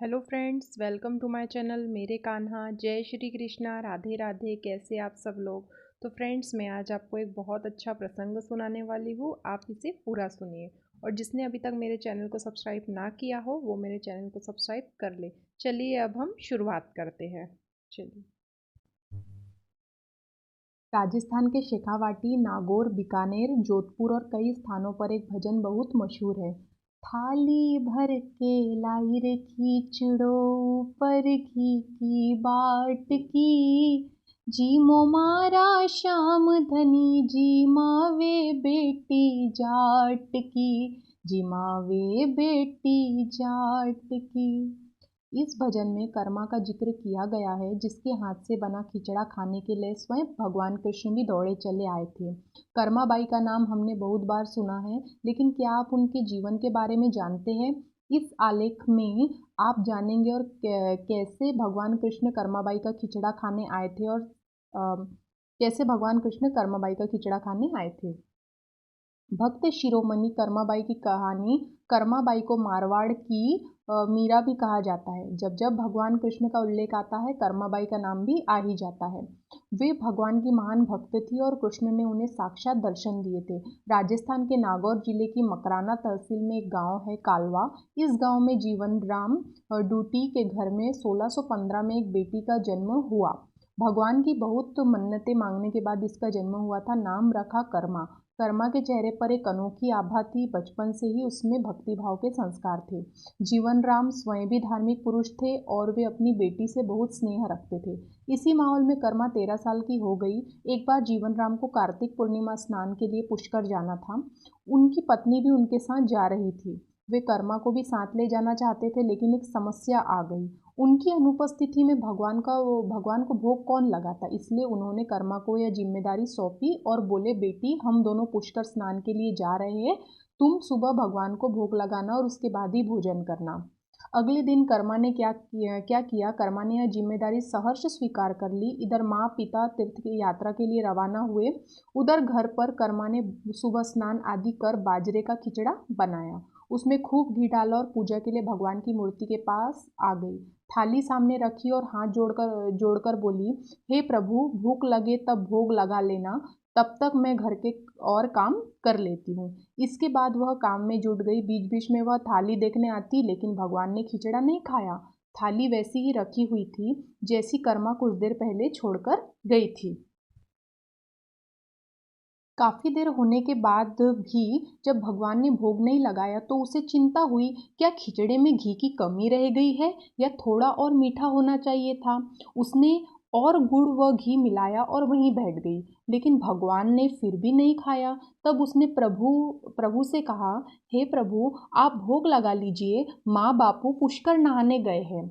Hello friends, welcome to my channel मेरे कान्हा। जय श्री कृष्णा, राधे राधे। कैसे आप सब लोग। तो फ्रेंड्स, मैं आज आपको एक बहुत अच्छा प्रसंग सुनाने वाली हूँ। आप इसे पूरा सुनिए। और जिसने अभी तक मेरे चैनल को सब्सक्राइब ना किया हो वो मेरे चैनल को सब्सक्राइब कर ले। चलिए अब हम शुरुआत करते हैं। चलिए। राजस्थान के शेखावाटी, नागौर, बीकानेर, जोधपुर और कई स्थानों पर एक भजन बहुत मशहूर है। थाली भर के लाई रे खींचड़ो, ऊपर घी की बाट की। जी मोमारा श्याम धनी, जी मावे बेटी जाट की। जी मावे बेटी जाट की। इस भजन में कर्मा का जिक्र किया गया है, जिसके हाथ से बना खिचड़ा खाने के लिए स्वयं भगवान कृष्ण भी दौड़े चले आए थे। कर्माबाई का नाम हमने बहुत बार सुना है, लेकिन क्या आप उनके जीवन के बारे में जानते हैं? इस आलेख में आप जानेंगे और कैसे भगवान कृष्ण कर्माबाई का खिचड़ा खाने आए थे और कैसे भगवान कृष्ण कर्माबाई का खिचड़ा खाने आए थे। भक्त शिरोमणि कर्माबाई की कहानी। कर्माबाई को मारवाड़ की मीरा भी कहा जाता है। जब जब भगवान कृष्ण का उल्लेख आता है, कर्माबाई का नाम भी आ ही जाता है। वे भगवान की महान भक्त थी और कृष्ण ने उन्हें साक्षात दर्शन दिए थे। राजस्थान के नागौर जिले की मकराना तहसील में एक गांव है कालवा। इस गांव में जीवन राम डूटी के घर में 1615 में एक बेटी का जन्म हुआ। भगवान की बहुत मन्नतें मांगने के बाद इसका जन्म हुआ था। नाम रखा कर्मा। कर्मा के चेहरे पर एक अनोखी आभा थी। बचपन से ही उसमें भक्तिभाव के संस्कार थे। जीवन राम स्वयं भी धार्मिक पुरुष थे और वे अपनी बेटी से बहुत स्नेह रखते थे। इसी माहौल में कर्मा 13 साल की हो गई। एक बार जीवन राम को कार्तिक पूर्णिमा स्नान के लिए पुष्कर जाना था। उनकी पत्नी भी उनके साथ जा रही थी। वे कर्मा को भी साथ ले जाना चाहते थे, लेकिन एक समस्या आ गई। उनकी अनुपस्थिति में भगवान को भोग कौन लगाता, इसलिए उन्होंने कर्मा को यह जिम्मेदारी सौंपी और बोले, बेटी हम दोनों पुष्कर स्नान के लिए जा रहे हैं। तुम सुबह भगवान को भोग लगाना और उसके बाद ही भोजन करना। अगले दिन कर्मा ने क्या किया। कर्मा ने यह जिम्मेदारी सहर्ष स्वीकार कर ली। इधर माँ पिता तीर्थ की यात्रा के लिए रवाना हुए। उधर घर पर कर्मा ने सुबह स्नान आदि कर बाजरे का खिचड़ा बनाया। उसमें खूब घी डाला और पूजा के लिए भगवान की मूर्ति के पास आ गई। थाली सामने रखी और हाथ जोड़कर बोली, हे प्रभु, भूख लगे तब भोग लगा लेना, तब तक मैं घर के और काम कर लेती हूँ। इसके बाद वह काम में जुट गई। बीच बीच में वह थाली देखने आती, लेकिन भगवान ने खिचड़ा नहीं खाया। थाली वैसी ही रखी हुई थी जैसी कर्मा कुछ देर पहले छोड़कर गई थी। काफी देर होने के बाद भी जब भगवान ने भोग नहीं लगाया तो उसे चिंता हुई, क्या खिचड़े में घी की कमी रह गई है या थोड़ा और मीठा होना चाहिए था। उसने और गुड़ व घी मिलाया और वहीं बैठ गई, लेकिन भगवान ने फिर भी नहीं खाया। तब उसने प्रभु प्रभु से कहा, हे प्रभु, आप भोग लगा लीजिए, माँ बापू पुष्कर नहाने गए हैं।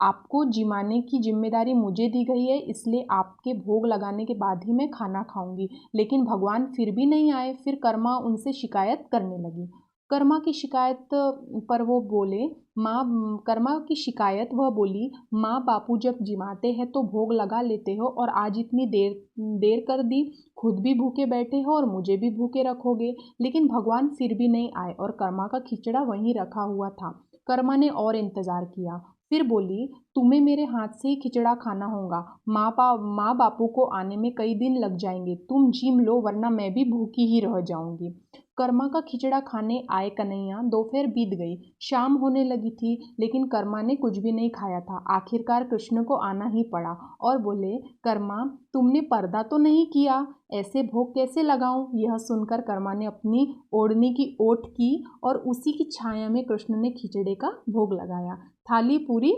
आपको जिमाने की जिम्मेदारी मुझे दी गई है, इसलिए आपके भोग लगाने के बाद ही मैं खाना खाऊंगी। लेकिन भगवान फिर भी नहीं आए। फिर कर्मा उनसे शिकायत करने लगी। कर्मा की शिकायत पर वो बोले, माँ कर्मा की शिकायत वह बोली, माँ बापू जब जिमाते हैं तो भोग लगा लेते हो और आज इतनी देर देर कर दी। खुद भी भूखे बैठे हो और मुझे भी भूखे रखोगे। लेकिन भगवान फिर भी नहीं आए और कर्मा का खिचड़ा वहीं रखा हुआ था। कर्मा ने और इंतजार किया। फिर बोली, तुम्हें मेरे हाथ से ही खिचड़ा खाना होगा। माँ बापू को आने में कई दिन लग जाएंगे। तुम जिम लो, वरना मैं भी भूखी ही रह जाऊंगी। कर्मा का खिचड़ा खाने आए कन्हैया। दोपहर बीत गई, शाम होने लगी थी, लेकिन कर्मा ने कुछ भी नहीं खाया था। आखिरकार कृष्ण को आना ही पड़ा और बोले, कर्मा, तुमने पर्दा तो नहीं किया, ऐसे भोग कैसे लगाऊं। यह सुनकर कर्मा ने अपनी ओढ़नी की ओट की और उसी की छाया में कृष्ण ने खिचड़े का भोग लगाया। थाली पूरी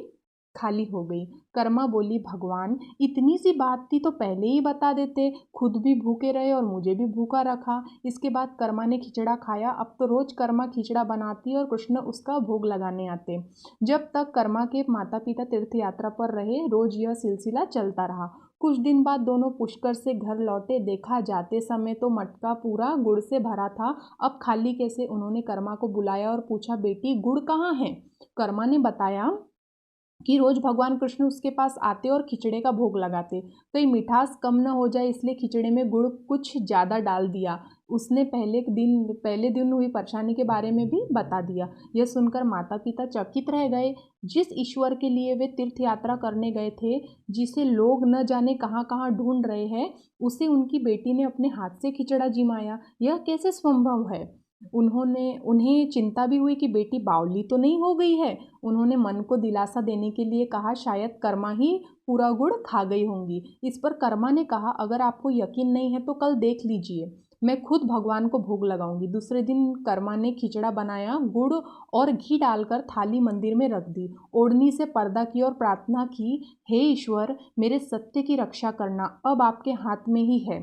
खाली हो गई। कर्मा बोली, भगवान, इतनी सी बात थी तो पहले ही बता देते, खुद भी भूखे रहे और मुझे भी भूखा रखा। इसके बाद कर्मा ने खिचड़ा खाया। अब तो रोज कर्मा खिचड़ा बनाती और कृष्ण उसका भोग लगाने आते। जब तक कर्मा के माता पिता तीर्थ यात्रा पर रहे, रोज यह सिलसिला चलता रहा। कुछ दिन बाद दोनों पुष्कर से घर लौटे। देखा, जाते समय तो मटका पूरा गुड़ से भरा था, अब खाली कैसे। उन्होंने कर्मा को बुलाया और पूछा, बेटी, गुड़ कहाँ है। कर्मा ने बताया कि रोज भगवान कृष्ण उसके पास आते और खिचड़े का भोग लगाते। कहीं मिठास कम न हो जाए, इसलिए खिचड़े में गुड़ कुछ ज़्यादा डाल दिया। उसने पहले दिन हुई परेशानी के बारे में भी बता दिया। यह सुनकर माता पिता चकित रह गए। जिस ईश्वर के लिए वे तीर्थ यात्रा करने गए थे, जिसे लोग न जाने कहाँ कहाँ ढूंढ रहे हैं, उसे उनकी बेटी ने अपने हाथ से खिचड़ा जिमाया। यह कैसे संभव है? उन्हें चिंता भी हुई कि बेटी बावली तो नहीं हो गई है। उन्होंने मन को दिलासा देने के लिए कहा, शायद कर्मा ही पूरा गुड़ खा गई होंगी। इस पर कर्मा ने कहा, अगर आपको यकीन नहीं है तो कल देख लीजिए, मैं खुद भगवान को भोग लगाऊंगी। दूसरे दिन कर्मा ने खिचड़ा बनाया, गुड़ और घी डालकर थाली मंदिर में रख दी। ओढ़नी से पर्दा की और प्रार्थना की, हे ईश्वर, मेरे सत्य की रक्षा करना, अब आपके हाथ में ही है।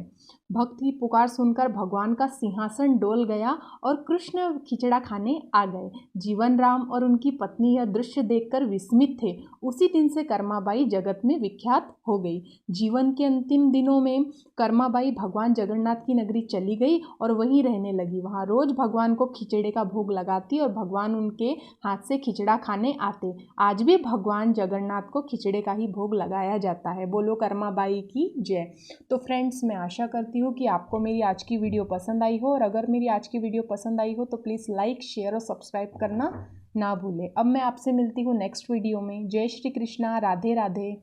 भक्त की पुकार सुनकर भगवान का सिंहासन डोल गया और कृष्ण खिचड़ा खाने आ गए। जीवन राम और उनकी पत्नी यह दृश्य देखकर विस्मित थे। उसी दिन से कर्माबाई जगत में विख्यात हो गई। जीवन के अंतिम दिनों में कर्माबाई भगवान जगन्नाथ की नगरी चली गई और वहीं रहने लगी। वहाँ रोज भगवान को खिचड़े का भोग लगाती और भगवान उनके हाथ से खिचड़ा खाने आते। आज भी भगवान जगन्नाथ को खिचड़े का ही भोग लगाया जाता है। बोलो कर्माबाई की जय। तो फ्रेंड्स, मैं आशा करती हूँ कि आपको मेरी आज की वीडियो पसंद आई हो, और अगर मेरी आज की वीडियो पसंद आई हो तो प्लीज़ लाइक, शेयर और सब्सक्राइब करना ना भूलें। अब मैं आपसे मिलती हूँ नेक्स्ट वीडियो में। जय श्री कृष्णा, राधे राधे।